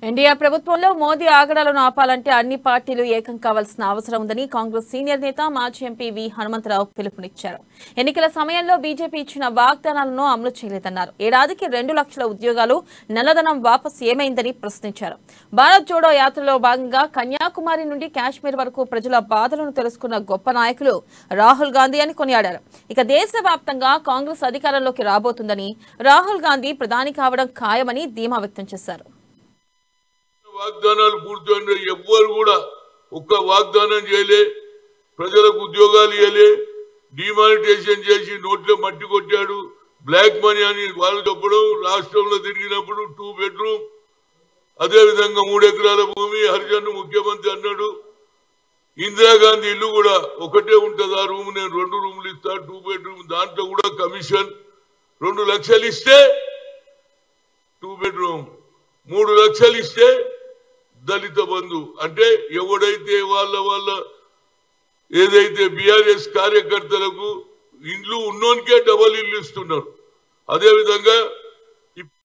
NDA ప్రభుత్వంలో మోదీ ఆగడాలను ఆపాలంటే అన్ని పార్టీలు ఏకం కావాల్సిన అవసరం ఉందని కాంగ్రెస్ సీనియర్ నేత మాజీ ఎంపీ వి హనుమంతరావు పిలుపునిచ్చారు. ఎన్నికల సమయంలో బీజేపీ ఇచ్చిన వాగ్దానాలను అమలు చేయలేదన్నారు. ఏడాదికి 2 లక్షల ఉద్యోగాలు, నల్లధనం వాపసు ఏమైందని ప్రశ్నించారు. భారత్ జోడో యాత్రలో భాగంగా కన్యాకుమారి నుండి కాశ్మీర్ వరకు ప్రజల బాధలను తెలుసుకున్న గొప్ప నాయకులు రాహుల్ గాంధీ అని కొనియాడారు. ఇక దేశవ్యాప్తంగా కాంగ్రెస్ అధికారంలోకి రాబోతుందని, రాహుల్ గాంధీ ప్రధాని కావడం ఖాయమని ధీమా వ్యక్తం చేశారు. వాగ్దానాలు పూర్తయిన ఎవ్వరు కూడా ఒక్క వాగ్దానం చేయలే. ప్రజలకు ఉద్యోగాలు ఇవ్వలే. డిమానిటైజేషన్ చేసి నోట్లో మట్టి కొట్టాడు. బ్లాక్ మనీ అని వాళ్ళు చెప్పడం, రాష్ట్రంలో తిరిగినప్పుడు 2 బెడ్రూమ్, అదే విధంగా 3 ఎకరాల భూమి హరిజన్ ముఖ్యమంత్రి అన్నాడు. ఇందిరాగాంధీ ఇల్లు కూడా ఒకటే ఉంటుంది, ఆ రూమ్ నేను 2 రూములు ఇస్తా, 2 బెడ్రూమ్, దాంట్లో కూడా కమిషన్ 2 లక్షలు ఇస్తే 2 బెడ్రూమ్, 3 లక్షలు ఇస్తే దళిత బంధు. అంటే ఎవడైతే వాళ్ళ ఏదైతే బీఆర్ఎస్ కార్యకర్తలకు ఇండ్లు ఉన్నోనికే డబల్ ఇల్లు ఇస్తున్నారు. అదేవిధంగా